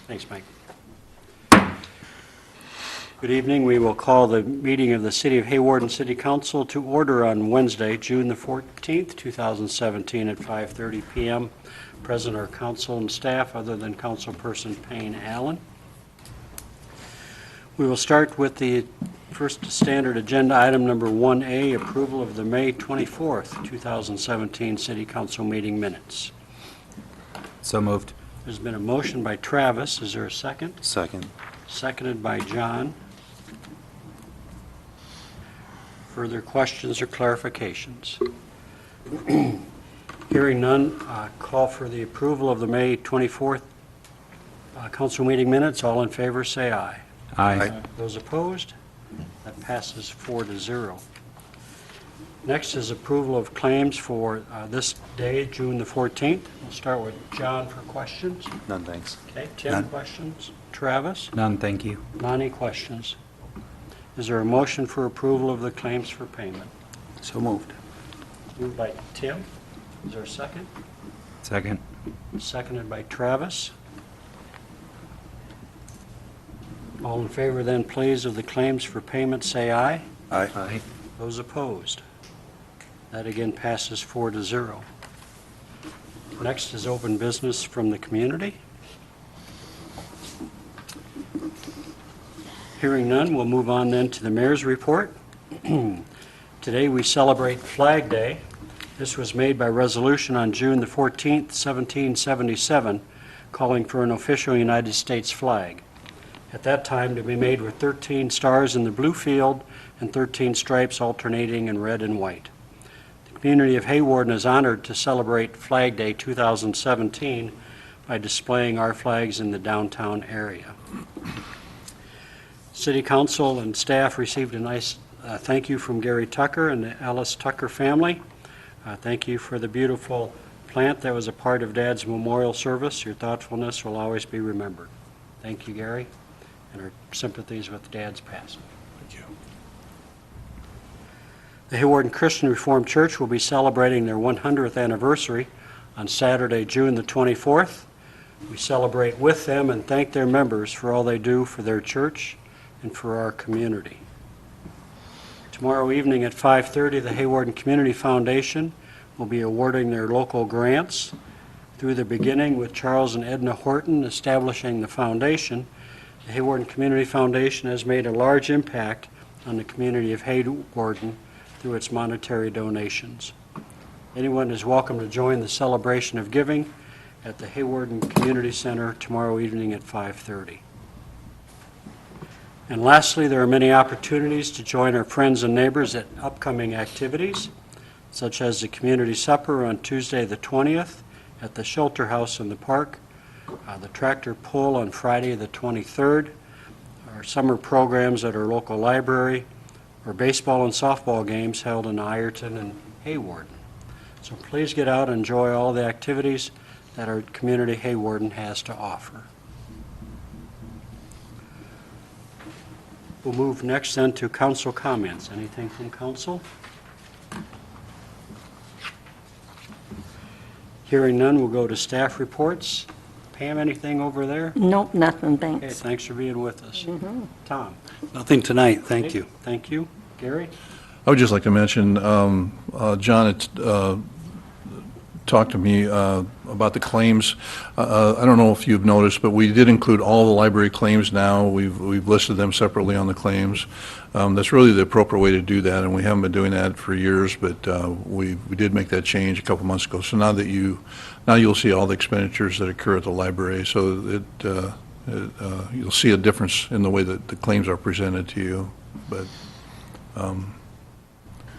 Thanks, Mike. Good evening. We will call the meeting of the City of Hawarden City Council to order on Wednesday, June the 14th, 2017 at 5:30 p.m. Present are council and staff other than Councilperson Payne Allen. We will start with the first standard agenda item number 1A, approval of the May 24th, 2017 City Council meeting minutes. So moved. There's been a motion by Travis. Is there a second? Second. Seconded by John. Further questions or clarifications? Hearing none, call for the approval of the May 24th council meeting minutes. All in favor, say aye. Aye. Those opposed? That passes 4-0. Next is approval of claims for this day, June the 14th. We'll start with John for questions. None, thanks. Okay, Tim, None. questions? Travis? None, thank you. Lonnie, questions? Is there a motion for approval of the claims for payment? So moved. Moved by Tim. Is there a second? Second. Seconded by Travis. All in favor then, please, of the claims for payment, say aye. Aye. Aye. Those opposed? That again passes 4-0. Next is open business from the community. Hearing none, we'll move on then to the mayor's report. Today we celebrate Flag Day. This was made by resolution on June the 14th, 1777, calling for an official United States flag. At that time to be made with 13 stars in the blue field and 13 stripes alternating in red and white. The community of Hawarden is honored to celebrate Flag Day 2017 by displaying our flags in the downtown area. City Council and staff received a nice thank you from Gary Tucker and the Alice Tucker family. Thank you for the beautiful plant that was a part of Dad's memorial service. Your thoughtfulness will always be remembered. Thank you, Gary, and our sympathies with Dad's passing. Thank you. The Hawarden Christian Reformed Church will be celebrating their 100th anniversary on Saturday, June the 24th. We celebrate with them and thank their members for all they do for their church and for our community. Tomorrow evening at 5:30, the Hawarden Community Foundation will be awarding their local grants. Through the beginning with Charles and Edna Horton establishing the foundation, the Hawarden Community Foundation has made a large impact on the community of Hawarden through its monetary donations. Anyone is welcome to join the celebration of giving at the Hawarden Community Center tomorrow evening at 5:30. And lastly, there are many opportunities to join our friends and neighbors at upcoming activities, such as the community supper on Tuesday the 20th at the Shelter House in the park, the tractor pull on Friday the 23rd, our summer programs at our local library, or baseball and softball games held in Ireton and Hawarden. So please get out and enjoy all the activities that our community Hawarden has to offer. We'll move next then to council comments. Anything from council? Hearing none, we'll go to staff reports. Pam, anything over there? Nope, nothing, Okay, thanks. thanks for being with us. Tom? Nothing tonight, thank you. Thank you. Gary? I would just like to mention, John had talked to me about the claims. I don't know if you've noticed, but we did include all the library claims now. We've listed them separately on the claims. That's really the appropriate way to do that, and we haven't been doing that for years, but we did make that change a couple months ago. So now you'll see all the expenditures that occur at the library. So you'll see a difference in the way that the claims are presented to you, but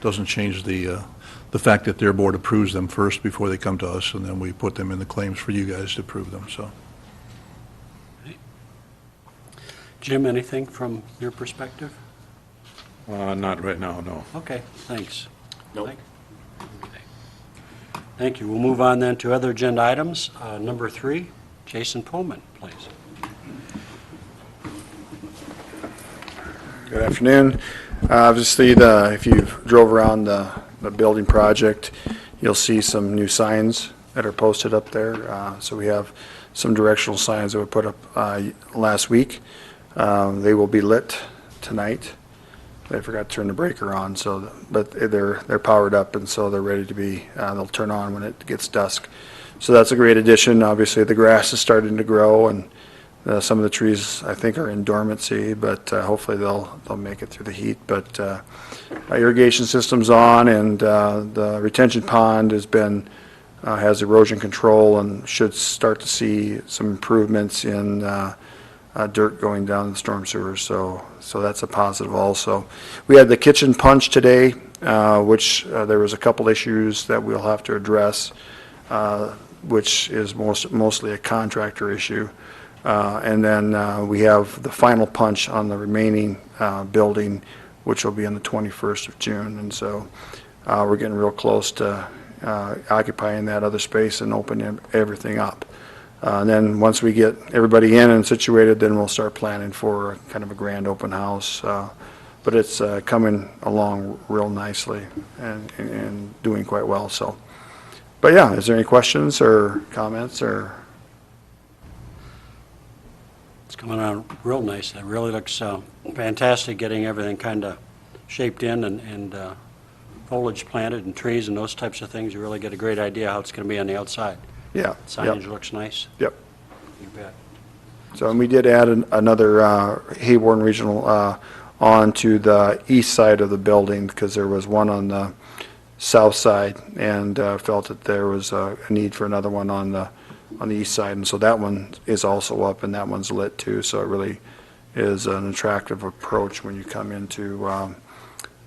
doesn't change the fact that their board approves them first before they come to us, and then we put them in the claims for you guys to approve them. So, Jim, anything from your perspective? Not right now, no. Okay, thanks. Nope. Okay. Thank you. We'll move on then to other agenda items. Number 3, Jason Pullman, please. Good afternoon. Obviously, if you drove around the building project, you'll see some new signs that are posted up there. So we have some directional signs that were put up last week. They will be lit tonight. They forgot to turn the breaker on, so, but they're powered up, and so they're ready to be, they'll turn on when it gets dusk. So that's a great addition. Obviously, the grass is starting to grow, and some of the trees, I think, are in dormancy, but hopefully they'll make it through the heat. But irrigation system's on, and the retention pond has erosion control and should start to see some improvements in dirt going down the storm sewers, so that's a positive also. We had the kitchen punch today, which there was a couple issues that we'll have to address, which is mostly a contractor issue. And then we have the final punch on the remaining building, which will be on the 21st of June, and so we're getting real close to occupying that other space and opening everything up. And then once we get everybody in and situated, then we'll start planning for kind of a grand open house. But it's coming along real nicely and doing quite well. So, but yeah, is there any questions or comments or? It's coming out real nice. It really looks fantastic, getting everything kind of shaped in and foliage planted and trees and those types of things. You really get a great idea how it's going to be on the outside. Yeah. Signage looks nice. Yep. You bet. So, and we did add another Hawarden Regional onto the east side of the building, because there was one on the south side, and felt that there was a need for another one on the east side, and so that one is also up, and that one's lit too. So it really is an attractive approach when you come into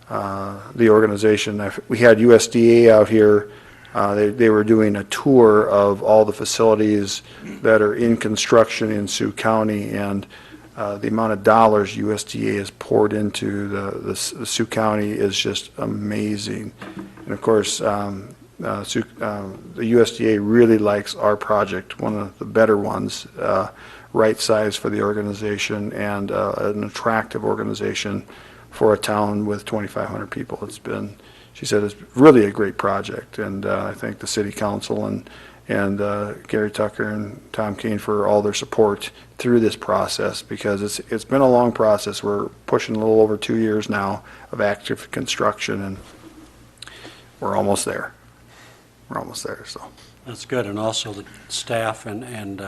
the organization. We had USDA out here. They were doing a tour of all the facilities that are in construction in Sioux County, and the amount of dollars USDA has poured into the Sioux County is just amazing. And of course, the USDA really likes our project, one of the better ones, right size for the organization, and an attractive organization for a town with 2,500 people. It's been, she said, it's really a great project, and I thank the city council and Gary Tucker and Tom Kane for all their support through this process, because it's been a long process. We're pushing a little over 2 years now of active construction, and we're almost there. We're almost there, so. That's good, and also the staff and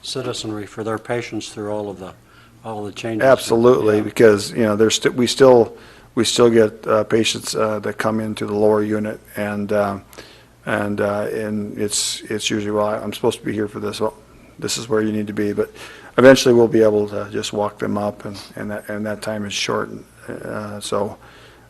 citizenry for their patience through all of the changes. Absolutely, Yeah. because, you know, we still get patients that come into the lower unit, and it's usually, well, I'm supposed to be here for this. Well, this is where you need to be, but eventually we'll be able to just walk them up, and that time is shortened. So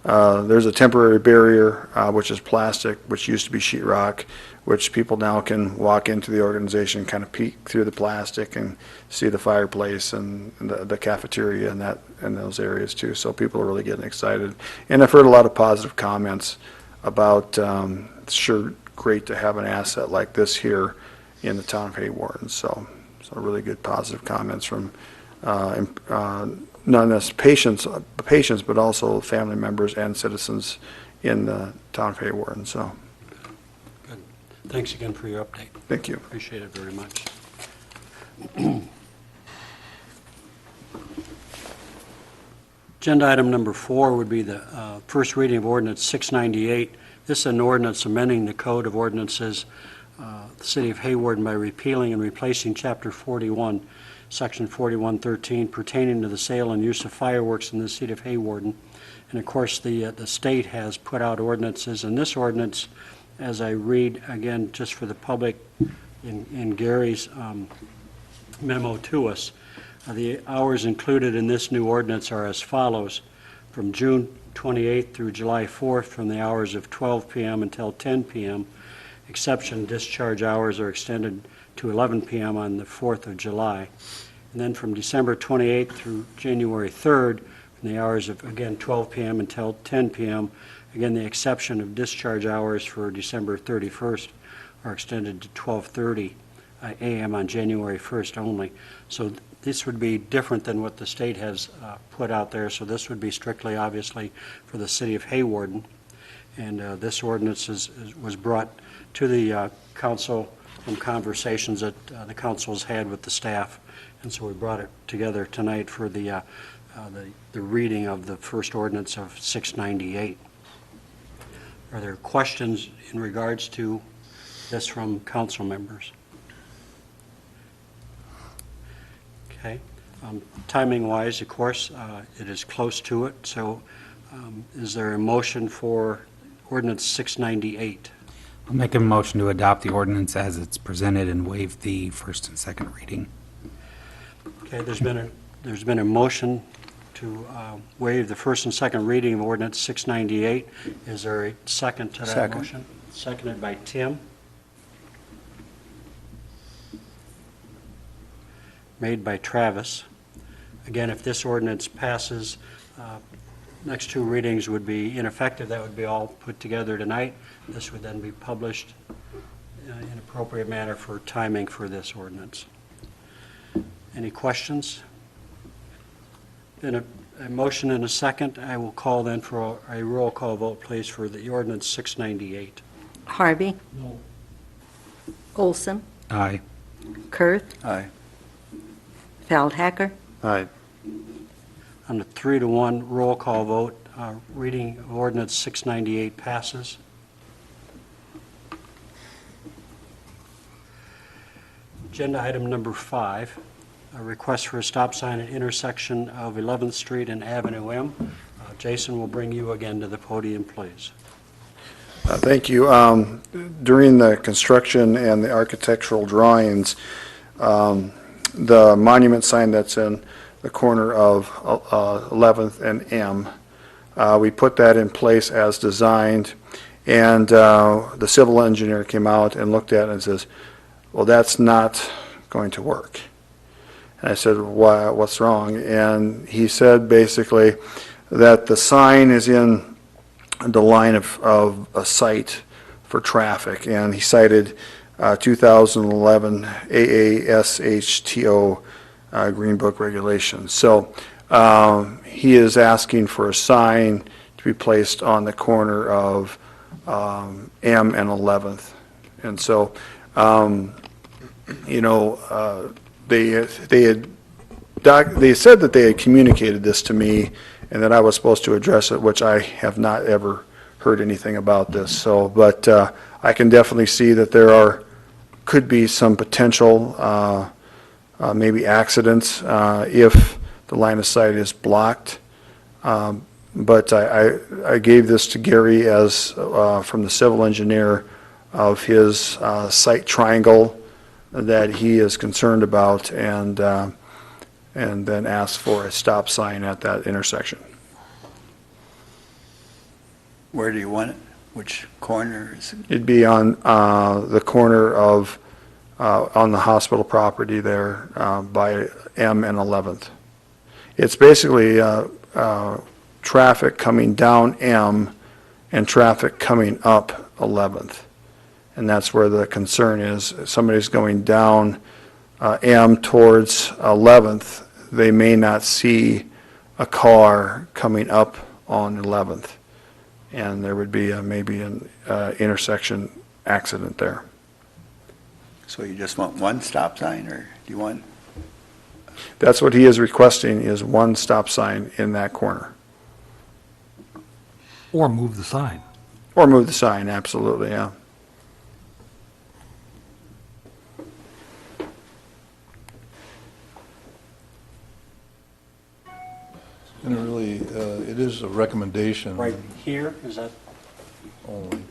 there's a temporary barrier, which is plastic, which used to be sheetrock, which people now can walk into the organization, kind of peek through the plastic and see the fireplace and the cafeteria and those areas too. So people are really getting excited, and I've heard a lot of positive comments about sure, great to have an asset like this here in the town of Hawarden. So really good positive comments from not just patients, but also family members and citizens in the town of Hawarden. So Good. Thanks again for your update. thank you. Appreciate it very much. Agenda item number 4 would be the first reading of ordinance 698. This is an ordinance amending the Code of Ordinances, the City of Hawarden, by repealing and replacing Chapter 41, Section 4113, pertaining to the sale and use of fireworks in the City of Hawarden. And of course, the state has put out ordinances, and this ordinance, as I read again, just for the public, in Gary's memo to us, the hours included in this new ordinance are as follows: from June 28th through July 4th, from the hours of 12 p.m. until 10 p.m. Exception discharge hours are extended to 11 p.m. on the 4th of July. And then from December 28th through January 3rd, from the hours of, again, 12 p.m. until 10 p.m., again, the exception of discharge hours for December 31st are extended to 12:30 a.m. on January 1st only. So this would be different than what the state has put out there, so this would be strictly, obviously, for the City of Hawarden. And this ordinance was brought to the council from conversations that the council's had with the staff. And so we brought it together tonight for the reading of the first ordinance of 698. Are there questions in regards to this from council members? Okay. Timing-wise, of course, it is close to it, so is there a motion for ordinance 698? I'll make a motion to adopt the ordinance as it's presented and waive the first and second reading. Okay, there's been a motion to waive the first and second reading of ordinance 698. Is there a second to that Second. motion? Seconded by Tim. Made by Travis. Again, if this ordinance passes, next two readings would be ineffective. That would be all put together tonight. This would then be published in appropriate manner for timing for this ordinance. Any questions? Then a motion and a second. I will call then for a roll call vote, please, for the ordinance 698. Harvey. No. Olson. Aye. Kurth. Aye. Feldhacker. Aye. On the 3-to-1 roll call vote, reading of ordinance 698 passes. Agenda item number 5, a request for a stop sign at intersection of 11th Street and Avenue M. Jason will bring you again to the podium, please. Thank you. During the construction and the architectural drawings, the monument sign that's in the corner of 11th and M, we put that in place as designed, and the civil engineer came out and looked at it and says, well, that's not going to work. And I said, why, what's wrong? And he said basically that the sign is in the line of a sight for traffic, and he cited 2011 AASHTO Green Book regulations. So he is asking for a sign to be placed on the corner of M and 11th. And so, they said that they had communicated this to me and that I was supposed to address it, which I have not ever heard anything about this. So, but I can definitely see that there could be some potential maybe accidents if the line of sight is blocked. But I gave this to Gary as from the civil engineer of his sight triangle that he is concerned about, and then asked for a stop sign at that intersection. Where do you want it? Which corner is it? It'd be on the corner of, on the hospital property there by M and 11th. It's basically traffic coming down M and traffic coming up 11th. And that's where the concern is. If somebody's going down M towards 11th, they may not see a car coming up on 11th. And there would be maybe an intersection accident there. So you just want one stop sign, or do you want? That's what he is requesting, is one stop sign in that corner. Or move the sign. Or move the sign, absolutely, yeah. And really, it is a recommendation. Right here, is that Only.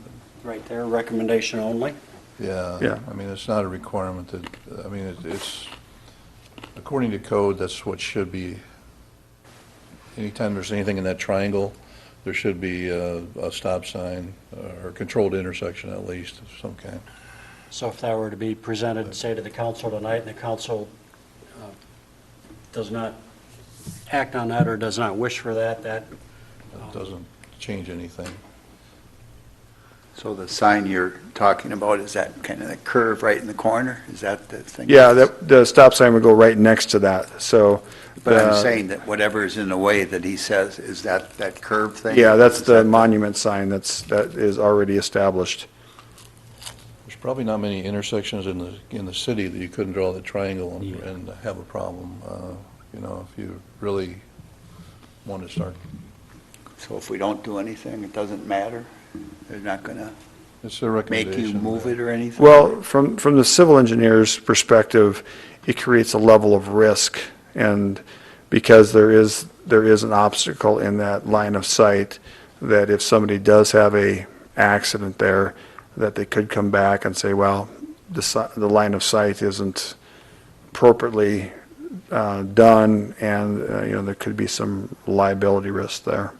right there, recommendation only? Yeah. Yeah. I mean, it's not a requirement that, I mean, it's, according to code, that's what should be. Anytime there's anything in that triangle, there should be a stop sign or controlled intersection at least of some kind. So if that were to be presented, say, to the council tonight, and the council does not act on that or does not wish for that, It doesn't change anything. So the sign you're talking about, is that kind of the curve right in the corner? Is that the thing? Yeah, the stop sign would go right next to that, so. But I'm the- saying that whatever is in the way that he says, is that curve thing? Yeah, that's Is the that monument sign that is already established. There's probably not many intersections in the city that you couldn't draw the triangle and have a problem, you know, if you really want to start. So if we don't do anything, it doesn't matter? They're not going to It's a make recommendation. you move it or anything? Well, from the civil engineer's perspective, it creates a level of risk, and because there is an obstacle in that line of sight, that if somebody does have a accident there, that they could come back and say, well, the line of sight isn't appropriately done, and, you know, there could be some liability risk there.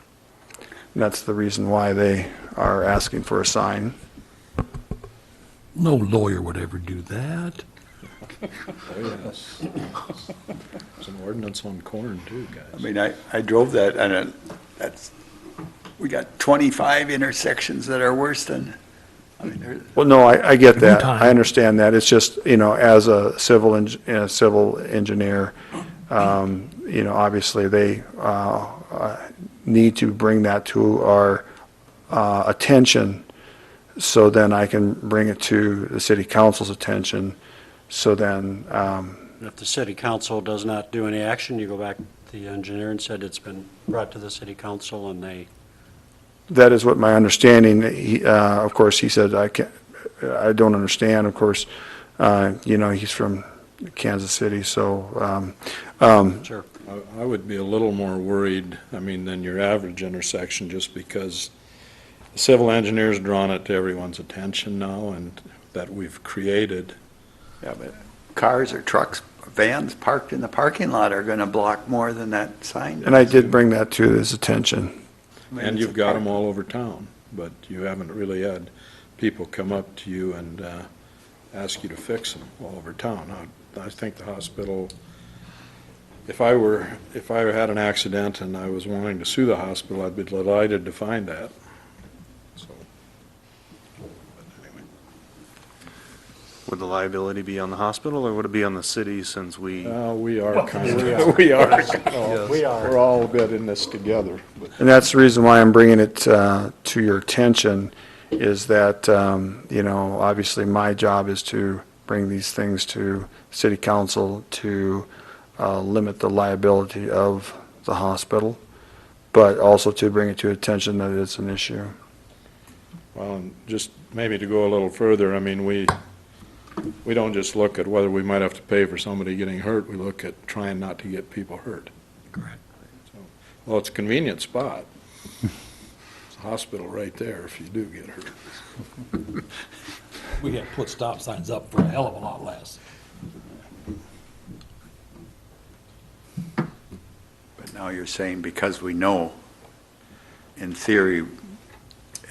And that's the reason why they are asking for a sign. No lawyer would ever do that. Oh, yes. There's an ordinance on corn too, I guys. mean, I drove that, and we got 25 intersections that are worse than, I mean, Well, no, I get that. time. I understand that. It's just, you know, as a civil engineer, you know, obviously they need to bring that to our attention, so then I can bring it to the city council's attention, so then, If the city council does not do any action, you go back to the engineer and said it's been brought to the city council, and they, that is what my understanding. Of course, he said, I don't understand, of course, you know, he's from Kansas City, so, sure. I would be a little more worried, I mean, than your average intersection, just because the civil engineer's drawn it to everyone's attention now, and that we've created. yeah, but cars or trucks, vans parked in the parking lot are going to block more than that sign. and I did bring that to his attention. I mean, And it's you've a got park- them all over town, but you haven't really had people come up to you and ask you to fix them all over town. I think the hospital, if I had an accident and I was wanting to sue the hospital, I'd be delighted to find that. So, but anyway. Would the liability be on the hospital, or would it be on the city, since we? We are kind of, we are. We are. We're all a bit in this together. but- And that's the reason why I'm bringing it to your attention, is that, you know, obviously my job is to bring these things to city council to limit the liability of the hospital, but also to bring it to attention that it's an issue. Well, and just maybe to go a little further, I mean, we don't just look at whether we might have to pay for somebody getting hurt, we look at trying not to get people hurt. Correct. So, well, it's a convenient spot. It's a hospital right there if you do get hurt. We got to put stop signs up for a hell of a lot less. But now you're saying because we know, in theory,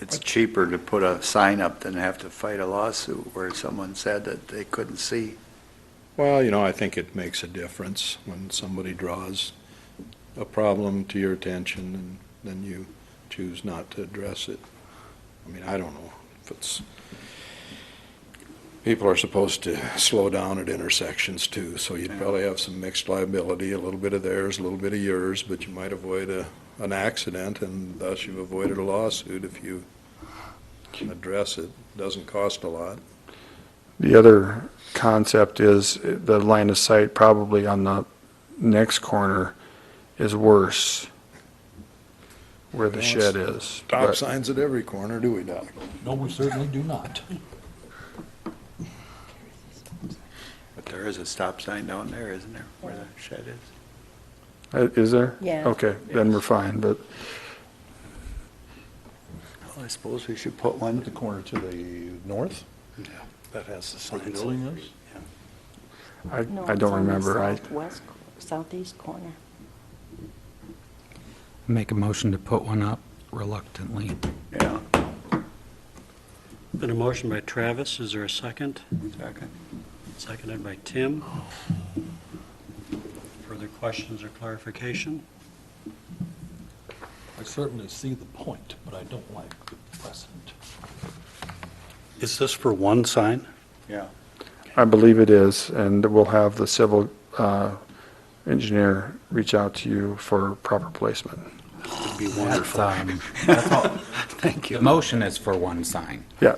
it's cheaper to put a sign up than have to fight a lawsuit where someone said that they couldn't see. Well, you know, I think it makes a difference when somebody draws a problem to your attention and then you choose not to address it. I mean, I don't know if it's, people are supposed to slow down at intersections too, so you'd probably have some mixed liability, a little bit of theirs, a little bit of yours, but you might avoid an accident, and thus you've avoided a lawsuit if you can address it. Doesn't cost a lot. The other concept is the line of sight probably on the next corner is worse, where the shed is. Stop But- signs at every corner, do we, Doc? No, we certainly do not. But there is a stop sign down there, isn't there, where the shed is? Is there? Yeah. Okay, then we're fine, but Well, I suppose we should put one. The corner to the north? Yeah, that has the Where the signs. building is? No, I it's don't on the remember. southeast corner. Make a motion to put one up reluctantly. Yeah, Been a motion by Travis, is there a second? second. Seconded by Tim. Further questions or clarification? I certainly see the point, but I don't like the precedent. Is this for one sign? Yeah. I believe it is, and we'll have the civil engineer reach out to you for proper placement. It'd be That's, wonderful. that's all, Thank the you. motion is for one sign. Yeah,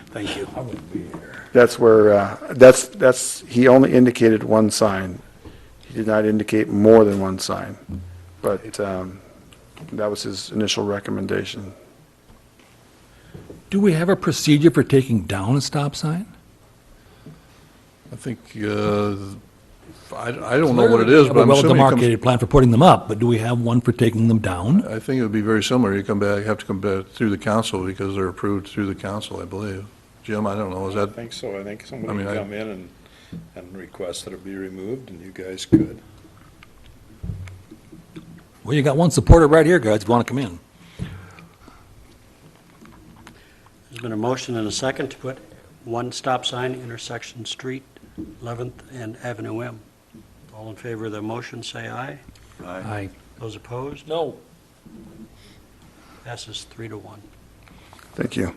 Thank you. that's where, he only indicated one sign. He did not indicate more than one sign, but that was his initial recommendation. Do we have a procedure for taking down a stop sign? I think, I don't know what it is, but I'm assuming it comes, Well-demarcated plan for putting them up, but do we have one for taking them down? I think it would be very similar. You have to come back through the council because they're approved through the council, I believe. Jim, I don't know, is I that, think so. I think somebody I mean, can I- come in and request that it be removed, and you guys could. Well, you got one supporter right here, guys, if you want to come in. There's been a motion and a second to put one stop sign, intersection Street, 11th and Avenue M. All in favor of the motion, say aye. Aye. Those opposed? No. Passes 3-1. Thank you.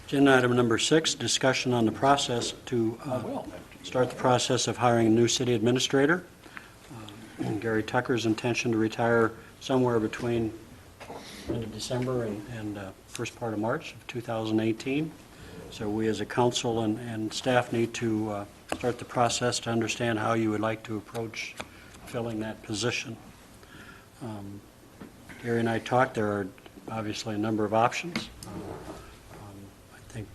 Agenda item number 6, discussion on the process to start the process of hiring a new city administrator. And Gary Tucker's intention to retire somewhere between end of December and first part of March of 2018. So we as a council and staff need to start the process to understand how you would like to approach filling that position. Gary and I talked, there are obviously a number of options. I think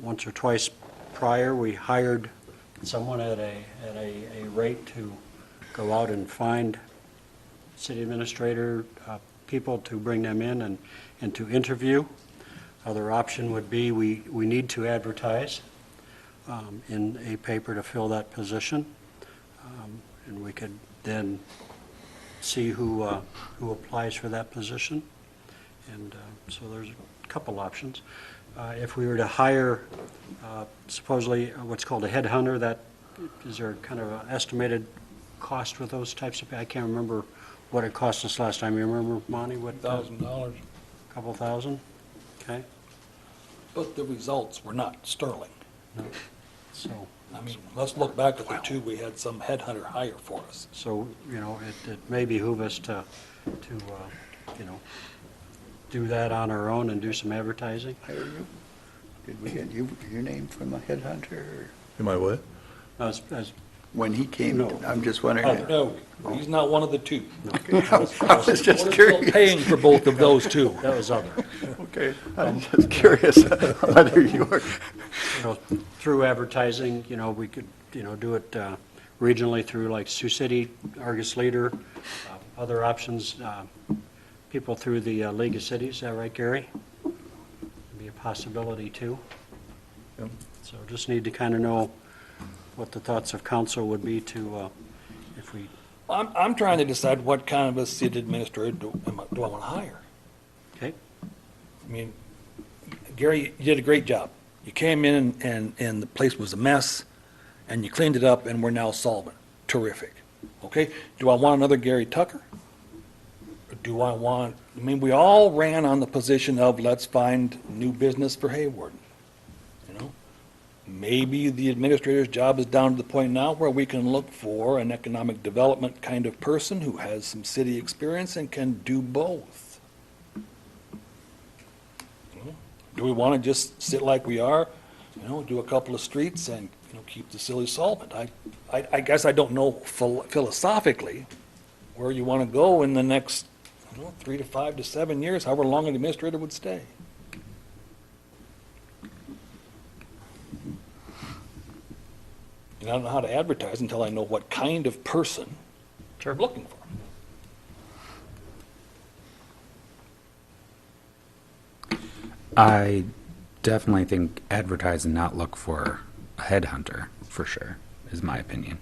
once or twice prior, we hired someone at a rate to go out and find city administrator people to bring them in and to interview. Other option would be we need to advertise in a paper to fill that position. And we could then see who applies for that position. And so there's a couple options. If we were to hire supposedly what's called a headhunter, is there kind of an estimated cost with those types of, I can't remember what it cost us last time. You remember, Monty, what? $1,000. Couple thousand? Okay, But the results were not sterling. so, I mean, let's look back at the two we had some headhunter hire for us. so, it may behoove us to do that on our own and do some advertising. Hire you? Did we get your name from a headhunter? Or am I what? As when he came, No. I'm just wondering. No, he's not one of the two. I was just We're still curious. paying for both of those two. That was other. Okay, I'm just curious whether you were. Through advertising, we could, do it regionally through like Sioux City, Argus Leader, other options, people through the League of Cities. Is that right, Gary? Be a possibility too. Yep. So just need to kind of know what the thoughts of council would be to, if we, I'm trying to decide what kind of a city administrator do I want to hire. okay? I mean, Gary, you did a great job. You came in and the place was a mess, and you cleaned it up, and we're now solvent. Terrific. Okay? Do I want another Gary Tucker? Or do I mean, we all ran on the position of let's find new business for Hawarden. Maybe the administrator's job is down to the point now where we can look for an economic development kind of person who has some city experience and can do both. Do we want to just sit like we are, do a couple of streets and, keep the city solvent? I guess I don't know philosophically where you want to go in the next, 3 to 5 to 7 years, however long an administrator would stay. And I don't know how to advertise until I know what kind of person I'm looking for. I definitely think advertise and not look for a headhunter, for sure, is my opinion.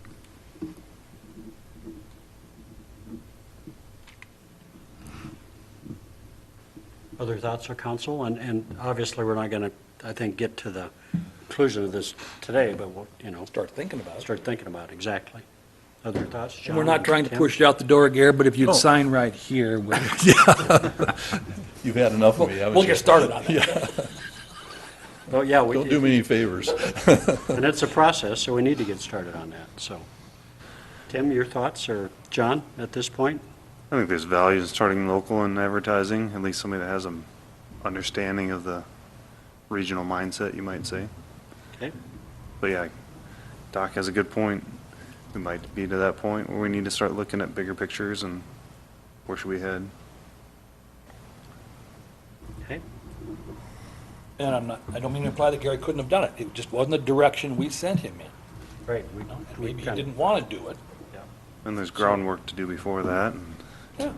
Other thoughts of council? And obviously, we're not going to, I think, get to the conclusion of this today, but, Start thinking about it. start thinking about it, exactly. Other thoughts, John? And we're not trying to Tim? push you out the door, Gary, but if you'd No. sign right here, we'll You've had enough of me, haven't you? we'll get started on that. Oh, yeah, Don't do me any favors. and it's a process, so we need to get started on that, so. Tim, your thoughts, or John, at this point? I think there's value in starting local and advertising, at least somebody that has an understanding of the regional mindset, you might say. Okay, But yeah, Doc has a good point. We might be to that point where we need to start looking at bigger pictures and where should we head? okay, And I don't mean to imply that Gary couldn't have done it. It just wasn't the direction we sent him in. great. You know, and maybe he didn't want to do it. And there's groundwork to do before that. And Yeah.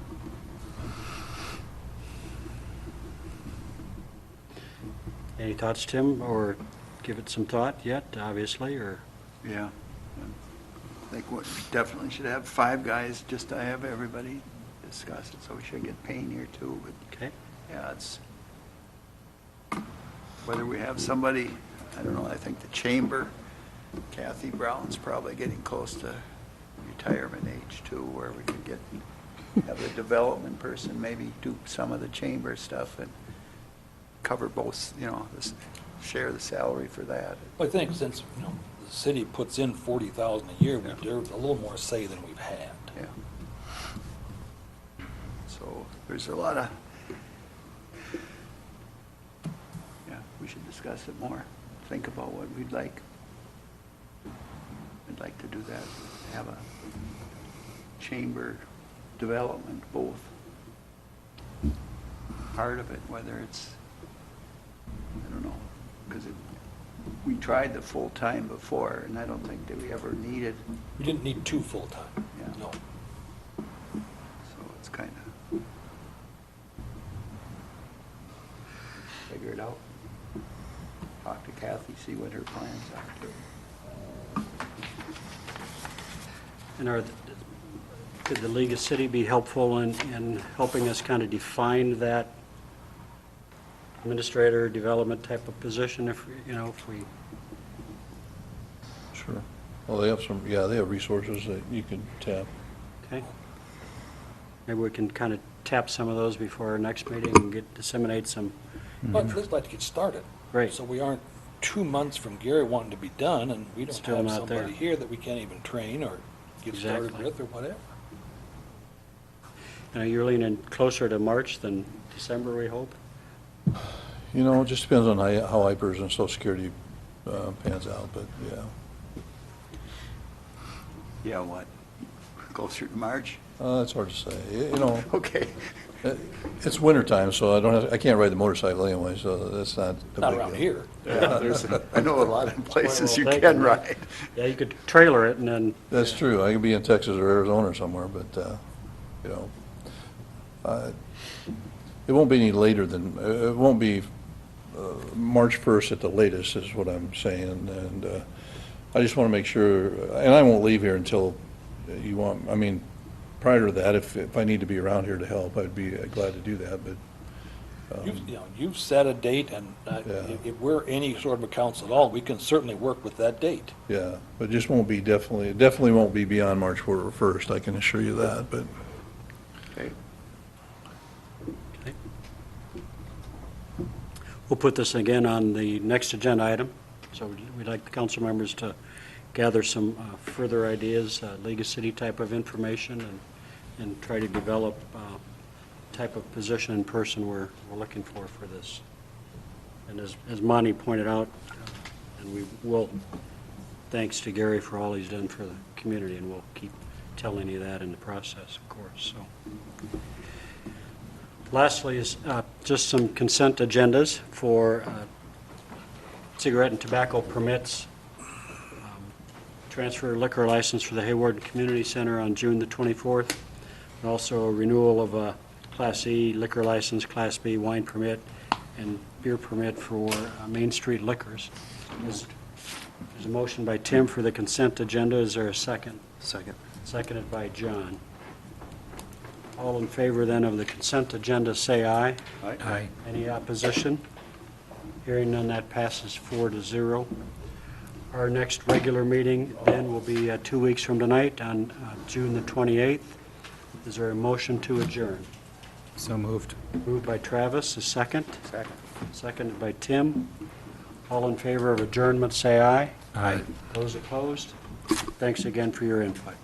Any thoughts, Tim, or give it some thought yet, obviously, or? Yeah. I think we definitely should have 5 guys, just to have everybody discuss it, so we should get Payne here too, but Okay, yeah, it's, whether we have somebody, I don't know, I think the chamber, Kathy Brown's probably getting close to retirement age too, where we could have a development person maybe do some of the chamber stuff and cover both, share the salary for that. I think since, the city puts in 40,000 a year, we deserve a little more say than we've had. Yeah. So there's a lot of, yeah, we should discuss it more, think about what we'd like. I'd like to do that, have a chamber development, both part of it, whether it's, I don't know, because we tried the full-time before, and I don't think that we ever needed, We didn't need 2 full-time. Yeah. No. so it's kind of figure it out. Talk to Kathy, see what her plans are too. and could the League of City be helpful in helping us kind of define that administrator development type of position if we, Sure. Well, they have resources that you can tap. okay? Maybe we can kind of tap some of those before our next meeting and disseminate some, But I'd just like to get started. Right. So we aren't 2 months from Gary wanting to be done, and we don't Still have not there. somebody here that we can't even train or get started Exactly. with or whatever. you're leaning closer to March than December, we hope? It just depends on how IPERS and Social Security pans out, but yeah. Yeah, what? Closer to March? It's hard to say. Okay. It's wintertime, so I can't ride the motorcycle anyway, so that's not a Not big around deal. here. Yeah, I know a lot of places you Well, can ride. Yeah, you could trailer it and then, That's true. I could be in Texas or Arizona or somewhere, but, it won't be any later than, it won't be March 1st at the latest is what I'm saying. And I just want to make sure, and I won't leave here until prior to that, if I need to be around here to help, I'd be glad to do that, but. You've set a date, and Yeah. if we're any sort of a council at all, we can certainly work with that date. Yeah, but it just won't be definitely won't be beyond March 1st, I can assure you that, but. Okay. we'll put this again on the next agenda item. So we'd like the council members to gather some further ideas, League of City type of information, and try to develop type of position and person we're looking for this. And as Monty pointed out, and we will, thanks to Gary for all he's done for the community, and we'll keep telling you that in the process, of course, so. Lastly is just some consent agendas for cigarette and tobacco permits. Transfer liquor license for the Hawarden Community Center on June the 24th, and also a renewal of a Class E liquor license, Class B wine permit, and beer permit for Main Street Liquors. There's a motion by Tim for the consent agenda. Is there a second? Second. Seconded by John. All in favor then of the consent agenda, say aye. Aye. Any opposition? Hearing none, that passes 4-0. Our next regular meeting then will be 2 weeks from tonight on June the 28th. Is there a motion to adjourn? So moved. Moved by Travis, a second. Second. Seconded by Tim. All in favor of adjournment, say aye. Aye. Those opposed? Thanks again for your input.